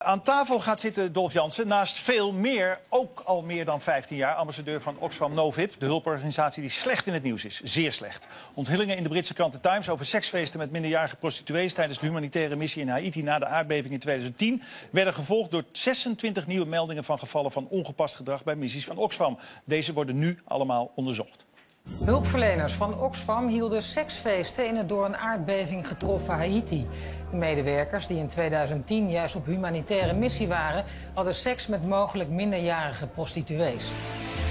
Aan tafel gaat zitten Dolf Jansen, naast veel meer, ook al meer dan 15 jaar, ambassadeur van Oxfam Novib, de hulporganisatie die slecht in het nieuws is, zeer slecht. Onthullingen in de Britse krant The Times over seksfeesten met minderjarige prostituees tijdens de humanitaire missie in Haiti na de aardbeving in 2010 werden gevolgd door 26 nieuwe meldingen van gevallen van ongepast gedrag bij missies van Oxfam. Deze worden nu allemaal onderzocht. Hulpverleners van Oxfam hielden seksfeesten in het door een aardbeving getroffen Haiti. De medewerkers die in 2010 juist op humanitaire missie waren, hadden seks met mogelijk minderjarige prostituees.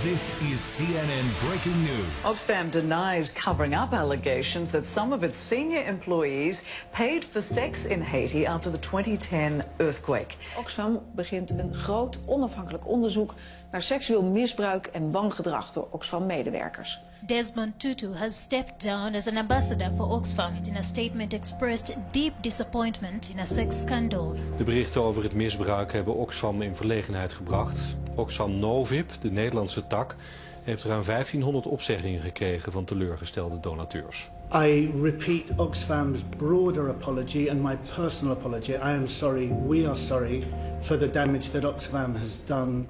This is CNN Breaking News. Oxfam denies covering up allegations that some of its senior employees paid for sex in Haiti after the 2010 earthquake. Oxfam begint een groot onafhankelijk onderzoek naar seksueel misbruik en wangedrag door Oxfam-medewerkers. Desmond Tutu has stepped down as an ambassador for Oxfam. In a statement expressed deep disappointment in a sex scandal. De berichten over het misbruik hebben Oxfam in verlegenheid gebracht. Oxfam Novib, de Nederlandse tak, heeft ruim 1500 opzeggingen gekregen van teleurgestelde donateurs. I repeat Oxfam's broader apology and my personal apology. I am sorry, we are sorry for the damage that Oxfam has done.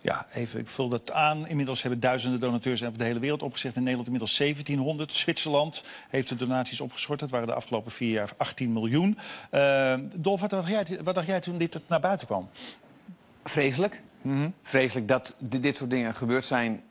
Ja, even, ik vul dat aan. Inmiddels hebben duizenden donateurs over de hele wereld opgezegd. In Nederland inmiddels 1700. Zwitserland heeft de donaties opgeschort. Dat waren de afgelopen 4 jaar 18 miljoen. Dolf, wat dacht jij toen dit naar buiten kwam? Vreselijk. Vreselijk dat dit soort dingen gebeurd zijn.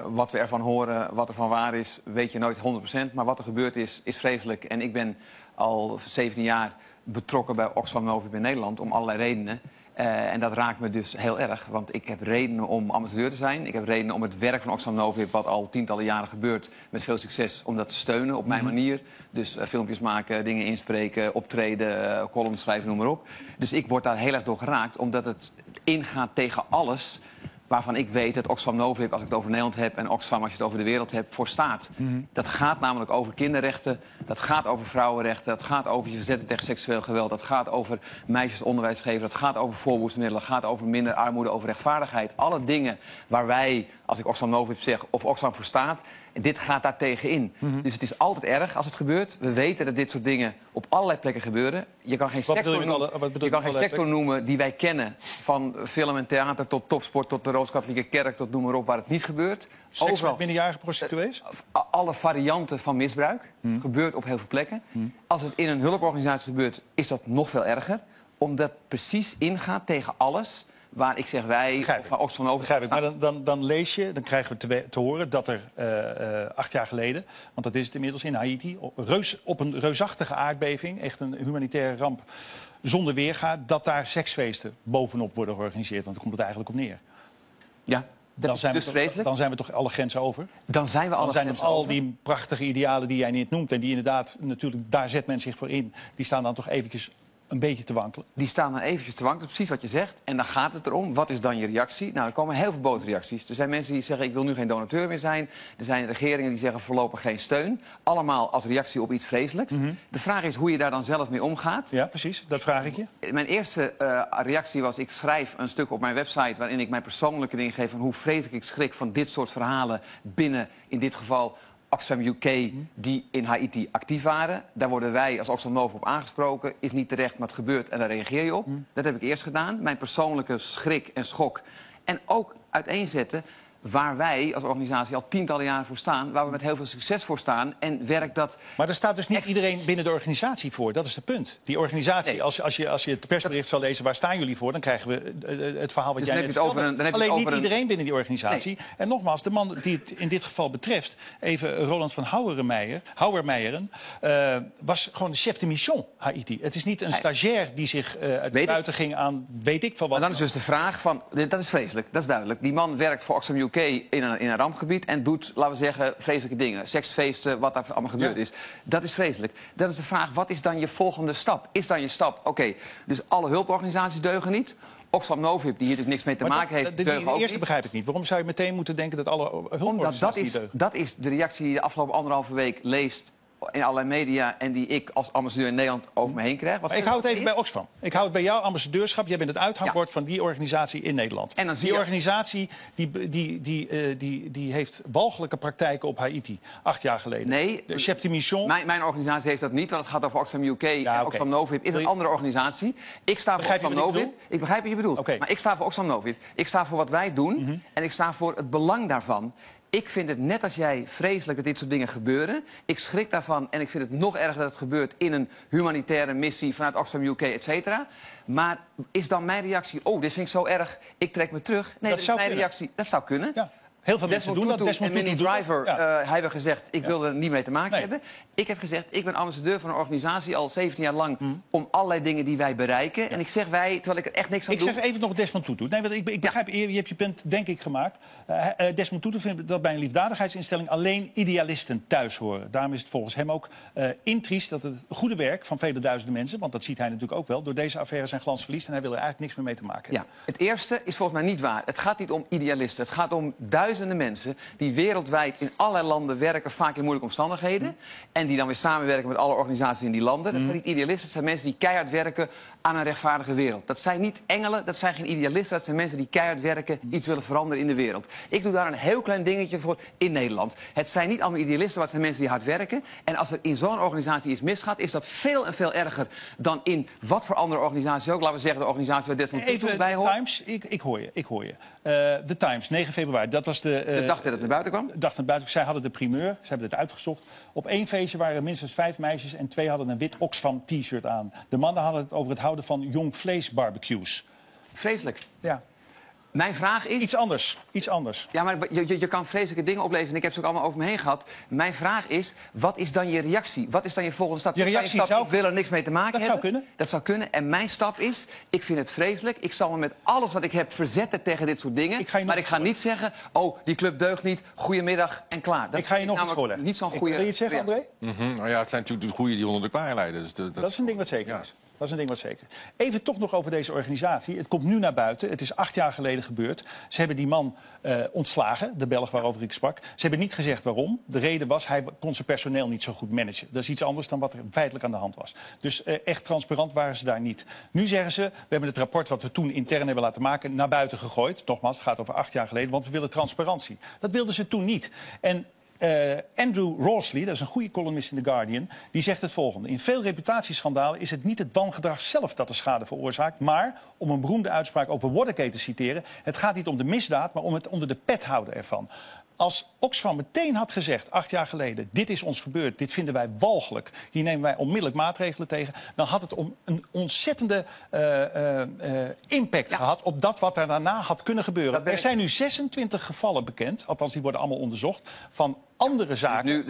Wat we ervan horen, wat er van waar is, weet je nooit 100%. Maar wat er gebeurd is vreselijk. En ik ben al 17 jaar betrokken bij Oxfam Novib in Nederland om allerlei redenen. En dat raakt me dus heel erg, want ik heb redenen om ambassadeur te zijn. Ik heb redenen om het werk van Oxfam Novib, wat al tientallen jaren gebeurt, met veel succes, om dat te steunen op mijn manier. Dus filmpjes maken, dingen inspreken, optreden, columns schrijven, noem maar op. Dus ik word daar heel erg door geraakt, omdat het ingaat tegen alles waarvan ik weet dat Oxfam Novib, als ik het over Nederland heb, en Oxfam, als je het over de wereld hebt, voor staat. Dat gaat namelijk over kinderrechten, dat gaat over vrouwenrechten, dat gaat over je verzetten tegen seksueel geweld, dat gaat over meisjes onderwijs geven, dat gaat over voorbehoedsmiddelen, dat gaat over minder armoede, over rechtvaardigheid. Alle dingen waar wij, als ik Oxfam Novib zeg, of Oxfam voor staat, dit gaat daar tegenin. Dus het is altijd erg als het gebeurt. We weten dat dit soort dingen op allerlei plekken gebeuren. Je kan geen sector noemen die wij kennen, van film en theater tot topsport, tot de Rooms-Katholieke Kerk, tot noem maar op, waar het niet gebeurt. Seks met minderjarige prostituees? Alle varianten van misbruik gebeurt op heel veel plekken. Als het in een hulporganisatie gebeurt, is dat nog veel erger. Omdat het precies ingaat tegen alles waar ik zeg wij of Oxfam over. Begrijp ik. Maar dan lees je, dan krijgen we te horen dat er 8 jaar geleden, want dat is het inmiddels in Haiti, op een reusachtige aardbeving, echt een humanitaire ramp zonder weerga, dat daar seksfeesten bovenop worden georganiseerd. Want daar komt het eigenlijk op neer. Ja. Dat is dus vreselijk. Dan zijn we toch alle grenzen over? Dan zijn we alle grenzen over. Al die prachtige idealen die jij net noemt en die inderdaad, natuurlijk, daar zet men zich voor in, die staan dan toch eventjes een beetje te wankelen. Die staan dan eventjes te wankelen, precies wat je zegt. En dan gaat het erom, wat is dan je reactie? Nou, er komen heel veel boze reacties. Er zijn mensen die zeggen, ik wil nu geen donateur meer zijn. Er zijn regeringen die zeggen, voorlopig geen steun. Allemaal als reactie op iets vreselijks. De vraag is hoe je daar dan zelf mee omgaat. Ja, precies. Dat vraag ik je. Mijn eerste reactie was, ik schrijf een stuk op mijn website waarin ik mijn persoonlijke dingen geef van hoe vreselijk ik schrik van dit soort verhalen binnen, in dit geval Oxfam UK, die in Haiti actief waren. Daar worden wij als Oxfam Novib op aangesproken. Is niet terecht, maar het gebeurt en daar reageer je op. Dat heb ik eerst gedaan. Mijn persoonlijke schrik en schok. En ook uiteenzetten waar wij als organisatie al tientallen jaren voor staan, waar we met heel veel succes voor staan en werk dat. Maar er staat dus niet iedereen binnen de organisatie voor, dat is het punt. Die organisatie, nee. als je het persbericht zal lezen, waar staan jullie voor, dan krijgen we het verhaal wat dus jij net vertelde. Alleen niet iedereen binnen die organisatie. Nee. En nogmaals, de man die het in dit geval betreft, even Roland van Houwermeijeren, was gewoon de chef de mission Haiti. Het is niet een stagiair die zich buiten ging aan weet ik van wat. Maar dan is dus de vraag van, dat is vreselijk, dat is duidelijk. Die man werkt voor Oxfam UK in een rampgebied en doet, laten we zeggen, vreselijke dingen. Seksfeesten, wat daar allemaal gebeurd is. Dat is vreselijk. Dan is de vraag, wat is dan je volgende stap? Is dan je stap, oké, dus alle hulporganisaties deugen niet. Oxfam Novib, die hier natuurlijk niks mee te maken heeft, deugen ook niet. De eerste begrijp ik niet. Waarom zou je meteen moeten denken dat alle hulporganisaties deugen? Dat is de reactie die je de afgelopen 1,5 week leest in allerlei media en die ik als ambassadeur in Nederland over me heen krijg. Ik hou het even bij Oxfam. Ik hou het bij jouw ambassadeurschap. Jij bent het uithangbord van die organisatie in Nederland. En dan die organisatie die heeft walgelijke praktijken op Haiti 8 jaar geleden. Nee, de chef de mission. Mijn organisatie heeft dat niet, want het gaat over Oxfam UK en Oxfam Novib is een andere organisatie. Ik sta voor Oxfam Novib. Ik begrijp wat je bedoelt. Maar ik sta voor Oxfam Novib. Ik sta voor wat wij doen en ik sta voor het belang daarvan. Ik vind het net als jij vreselijk dat dit soort dingen gebeuren. Ik schrik daarvan en ik vind het nog erger dat het gebeurt in een humanitaire missie vanuit Oxfam UK, et cetera. Maar is dan mijn reactie, oh, dit vind ik zo erg, ik trek me terug? Nee, dat is mijn reactie. Dat zou kunnen. Ja. Heel veel mensen doen dat. En Minnie Driver hebben gezegd, ik wil er niet mee te maken hebben. Ik heb gezegd, ik ben ambassadeur van een organisatie al 17 jaar lang om allerlei dingen die wij bereiken. Ja. En ik zeg wij, terwijl ik er echt niks aan doe. Ik zeg even nog Desmond Tutu. Nee, want ik begrijp, je hebt je punt denk ik gemaakt. Desmond Tutu vindt dat bij een liefdadigheidsinstelling alleen idealisten thuis horen. Daarom is het volgens hem ook intriest dat het goede werk van vele duizenden mensen, want dat ziet hij natuurlijk ook wel, door deze affaire zijn glans verliest en hij wil er eigenlijk niks meer mee te maken hebben. Ja, het eerste is volgens mij niet waar. Het gaat niet om idealisten. Het gaat om duizenden mensen die wereldwijd in allerlei landen werken, vaak in moeilijke omstandigheden. En die dan weer samenwerken met alle organisaties in die landen. Dat zijn niet idealisten, dat zijn mensen die keihard werken aan een rechtvaardige wereld. Dat zijn niet engelen, dat zijn geen idealisten. Dat zijn mensen die keihard werken, iets willen veranderen in de wereld. Ik doe daar een heel klein dingetje voor in Nederland. Het zijn niet allemaal idealisten, maar het zijn mensen die hard werken. En als er in zo'n organisatie iets misgaat, is dat veel en veel erger dan in wat voor andere organisatie ook. Laten we zeggen de organisatie waar Desmond Tutu bij hoort. Times, ik hoor je. De Times, 9 februari, dat was de dag dat het naar buiten kwam? De dag naar buiten. Zij hadden de primeur, ze hebben het uitgezocht. Op 1 feestje waren er minstens 5 meisjes en 2 hadden een wit Oxfam t-shirt aan. De mannen hadden het over het houden van jong vleesbarbecues. Vreselijk. Ja. Mijn vraag is... Iets anders. Ja, maar je kan vreselijke dingen oplezen en ik heb ze ook allemaal over me heen gehad. Mijn vraag is, wat is dan je reactie? Wat is dan je volgende stap? Je reactie stap, ik wil er niks mee te maken hebben. Dat zou kunnen. Dat zou kunnen. En mijn stap is, ik vind het vreselijk. Ik zal me met alles wat ik heb verzetten tegen dit soort dingen. Maar ik ga niet zeggen, oh, die club deugt niet, goedemiddag en klaar. Dat ik ga je nog iets voorleggen. Niet zo'n goede... Wil je het zeggen, André? Nou ja, het zijn natuurlijk de goeie die onder de kwaai leiden. Dus dat is een ding wat zeker is. Dat is een ding wat zeker. Even toch nog over deze organisatie. Het komt nu naar buiten. Het is 8 jaar geleden gebeurd. Ze hebben die man ontslagen, de Belg waarover ik sprak. Ze hebben niet gezegd waarom. De reden was, hij kon zijn personeel niet zo goed managen. Dat is iets anders dan wat er feitelijk aan de hand was. Dus echt transparant waren ze daar niet. Nu zeggen ze, we hebben het rapport wat we toen intern hebben laten maken naar buiten gegooid. Nogmaals, het gaat over 8 jaar geleden, want we willen transparantie. Dat wilden ze toen niet. En Andrew Rawley, dat is een goede columnist in The Guardian, die zegt het volgende. In veel reputatieschandalen is het niet het wangedrag zelf dat de schade veroorzaakt, maar, om een beroemde uitspraak over Watergate te citeren, het gaat niet om de misdaad, maar om het onder de pet houden ervan. Als Oxfam meteen had gezegd, 8 jaar geleden, dit is ons gebeurd, dit vinden wij walgelijk, hier nemen wij onmiddellijk maatregelen tegen, dan had het een ontzettende impact gehad op dat wat er daarna had kunnen gebeuren. Er zijn nu 26 gevallen bekend, althans die worden allemaal onderzocht, van andere zaken,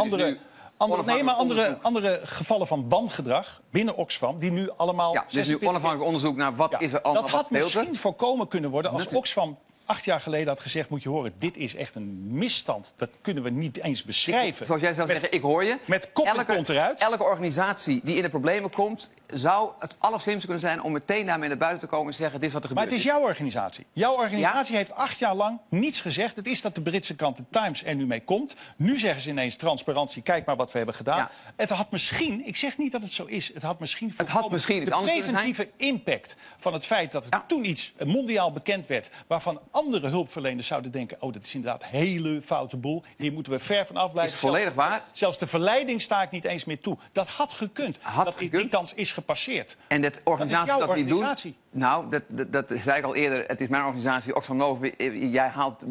andere gevallen van wangedrag binnen Oxfam, die nu allemaal... Ja, dus nu onafhankelijk onderzoek naar wat is er allemaal, dat had misschien voorkomen kunnen worden als Oxfam 8 jaar geleden had gezegd, moet je horen, dit is echt een misstand. Dat kunnen we niet eens beschrijven. Zoals jij zelf zegt, ik hoor je. Met kop en kont eruit. Elke organisatie die in de problemen komt, zou het allerslimste kunnen zijn om meteen daarmee naar buiten te komen en te zeggen, dit is wat er gebeurt. Maar het is jouw organisatie. Jouw organisatie heeft 8 jaar lang niets gezegd. Het is dat de Britse krant The Times er nu mee komt. Nu zeggen ze ineens transparantie, kijk maar wat we hebben gedaan. Ja. Het had misschien, ik zeg niet dat het zo is, het had misschien de preventieve impact van het feit dat er toen iets mondiaal bekend werd, waarvan andere hulpverleners zouden denken, oh, dat is inderdaad een hele foute boel. Hier moeten we ver van af blijven. Is volledig waar. Zelfs de verleiding sta ik niet eens meer toe. Dat had gekund. Die kans is gepasseerd. En dat organisatie dat niet doen. Nou, dat zei ik al eerder. Het is mijn organisatie, Oxfam Novib. Jij haalt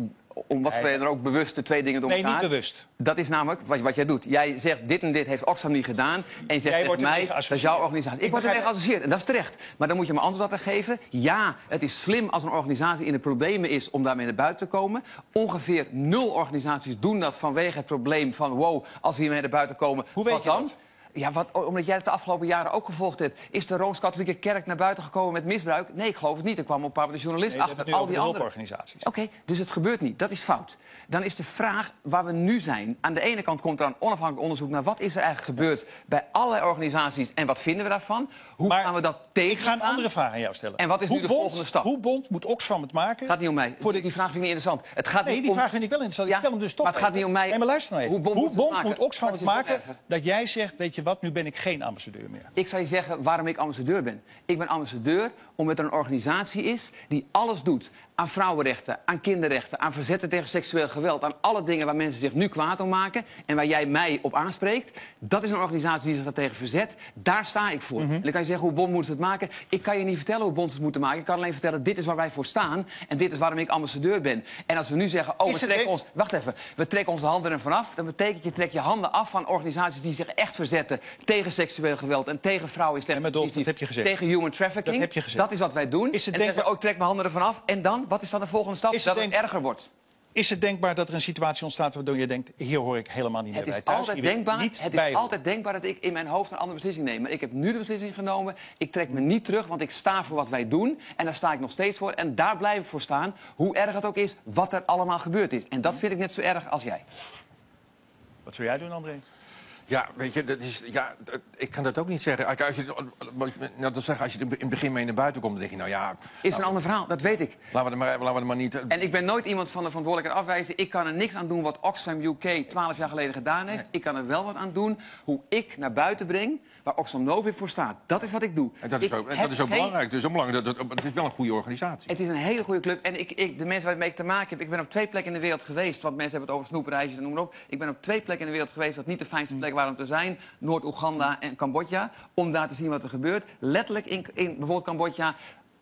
om wat voor reden ook bewust de 2 dingen door elkaar. Nee, niet bewust. Dat is namelijk wat jij doet. Jij zegt, dit en dit heeft Oxfam niet gedaan. En je zegt tegen mij, dat is jouw organisatie. Ik word ermee geassocieerd en dat is terecht. Maar dan moet je me antwoord op geven. Ja, het is slim als een organisatie in de problemen is om daarmee naar buiten te komen. Ongeveer 0 organisaties doen dat vanwege het probleem van, wow, als we hiermee naar buiten komen, hoe weet je dan? dat? Ja, omdat jij het de afgelopen jaren ook gevolgd hebt. Is de Rooms-Katholieke Kerk naar buiten gekomen met misbruik? Nee, ik geloof het niet. Er kwam een paar journalisten achter. Al die andere hulporganisaties. Oké, dus het gebeurt niet. Dat is fout. Dan is de vraag waar we nu zijn. Aan de ene kant komt er een onafhankelijk onderzoek naar wat is er eigenlijk gebeurd bij allerlei organisaties en wat vinden we daarvan? Hoe gaan we dat tegengaan? Ik ga een andere vraag aan jou stellen. En wat is nu de volgende stap? Hoe bond moet Oxfam het maken? Het gaat niet om mij. Die vraag vind ik niet interessant. Het gaat die vraag vind ik wel interessant. Ik stel hem dus toch. Maar het gaat niet om mij. Nee, maar luister nou even. Hoe bond moet Oxfam het maken dat jij zegt, weet je wat, nu ben ik geen ambassadeur meer? Ik zou je zeggen waarom ik ambassadeur ben. Ik ben ambassadeur omdat er een organisatie is die alles doet aan vrouwenrechten, aan kinderrechten, aan verzetten tegen seksueel geweld, aan alle dingen waar mensen zich nu kwaad om maken en waar jij mij op aanspreekt. Dat is een organisatie die zich daartegen verzet. Daar sta ik voor. En dan kan je zeggen, hoe bond moet het maken? Ik kan je niet vertellen hoe bond het moeten maken. Ik kan alleen vertellen, dit is waar wij voor staan en dit is waarom ik ambassadeur ben. En als we nu zeggen, oh, we trekken onze handen er vanaf, dan betekent je trek je handen af van organisaties die zich echt verzetten tegen seksueel geweld en tegen vrouwen in slechte posities, tegen human trafficking. Dat heb je gezegd. Dat is wat wij doen. En dan zeggen we, ik trek mijn handen ervan af. En dan? Wat is dan de volgende stap? Dat het erger wordt. Is het denkbaar dat er een situatie ontstaat waardoor je denkt, hier hoor ik helemaal niet meer bij thuis? Het is altijd denkbaar dat ik in mijn hoofd een andere beslissing neem. Maar ik heb nu de beslissing genomen. Ik trek me niet terug, want ik sta voor wat wij doen. En daar sta ik nog steeds voor. En daar blijf ik voor staan, hoe erg het ook is, wat er allemaal gebeurd is. En dat vind ik net zo erg als jij. Wat zou jij doen, André? Ja, weet je, ik kan dat ook niet zeggen. Als je er in het begin mee naar buiten komt, dan denk je, nou ja... Is een ander verhaal, dat weet ik. Laten we er maar niet... En ik ben nooit iemand van de verantwoordelijkheid afwijzen. Ik kan er niks aan doen wat Oxfam UK 12 jaar geleden gedaan heeft. Nee. Ik kan er wel wat aan doen hoe ik naar buiten breng waar Oxfam Novib voor staat. Dat is wat ik doe. En dat is ook belangrijk. Het is ook belangrijk. Het is wel een goede organisatie. Het is een hele goede club. En de mensen waarmee ik te maken heb... Ik ben op 2 plekken in de wereld geweest. Want mensen hebben het over snoepreisjes en noem maar op. Ik ben op 2 plekken in de wereld geweest... wat niet de fijnste plek waren om te zijn. Noord-Oeganda en Cambodja. Om daar te zien wat er gebeurt. Letterlijk in bijvoorbeeld Cambodja...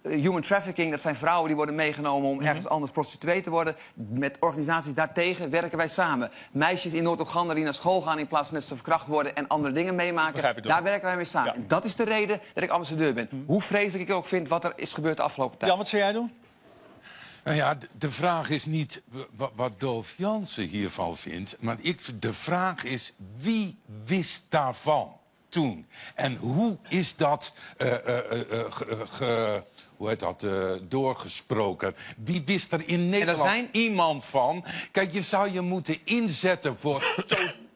Human trafficking, dat zijn vrouwen die worden meegenomen om ergens anders prostituee te worden. Met organisaties daartegen werken wij samen. Meisjes in Noord-Oeganda die naar school gaan in plaats van dat ze verkracht worden en andere dingen meemaken. Daar werken wij mee samen. Ja. En dat is de reden dat ik ambassadeur ben. Hoe vreselijk ik ook vind wat er is gebeurd de afgelopen tijd. Jan, wat zou jij doen? Nou ja, de vraag is niet wat Dolf Jansen hiervan vindt. Maar de vraag is, wie wist daarvan toen? En hoe is dat doorgesproken? Wie wist er in Nederland iemand van? Kijk, je zou je moeten inzetten voor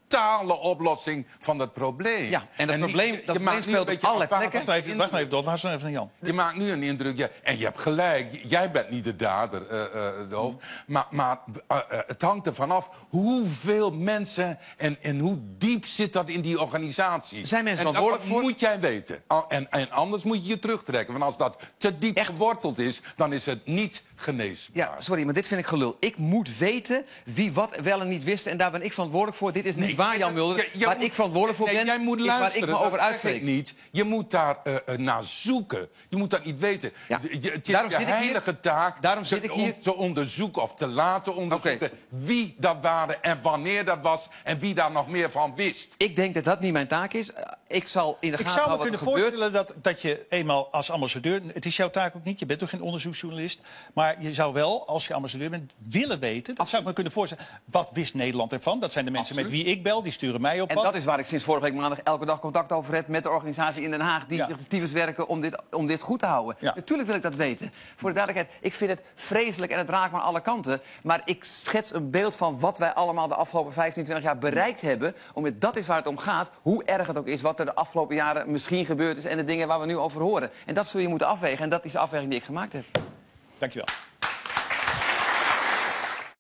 totale oplossing van het probleem. Ja, en dat probleem speelt op allerlei plekken. Wacht even, Dolf. Luister even naar Jan. Je maakt nu een indruk, en je hebt gelijk, jij bent niet de dader, Dolf. Maar het hangt ervan af hoeveel mensen en hoe diep zit dat in die organisatie. Zijn mensen verantwoordelijk voor? Dat moet jij weten. En anders moet je je terugtrekken. Want als dat te diep geworteld is, dan is het niet geneesbaar. Ja, sorry, maar dit vind ik gelul. Ik moet weten wie wat wel en niet wist. En daar ben ik verantwoordelijk voor. Dit is niet waar, Jan Mulder. Waar ik verantwoordelijk voor ben, jij moet luisteren, waar ik me over uitspreek. Niet. Je moet daar naar zoeken. Je moet dat niet weten. Ja. Het is je heilige taak om te onderzoeken of te laten onderzoeken wie dat waren en wanneer dat was en wie daar nog meer van wist. Ik denk dat dat niet mijn taak is. Ik zal in de gaten houden wat er gebeurt. Ik zou me kunnen voorstellen dat je eenmaal als ambassadeur... Het is jouw taak ook niet, je bent toch geen onderzoeksjournalist... maar je zou wel, als je ambassadeur bent, willen weten... Dat zou ik me kunnen voorstellen. Wat wist Nederland ervan? Dat zijn de mensen met wie ik bel, die sturen mij op pad. En dat is waar ik sinds vorige week maandag elke dag contact over heb... met de organisatie in Den Haag die tyfus werken om dit goed te houden. Ja. Natuurlijk wil ik dat weten. Voor de duidelijkheid, ik vind het vreselijk en het raakt me aan alle kanten... maar ik schets een beeld van wat wij allemaal de afgelopen 15, 20 jaar bereikt hebben... omdat dat is waar het om gaat, hoe erg het ook is... wat er de afgelopen jaren misschien gebeurd is... en de dingen waar we nu over horen. En dat zul je moeten afwegen. En dat is de afweging die ik gemaakt heb. Dankjewel.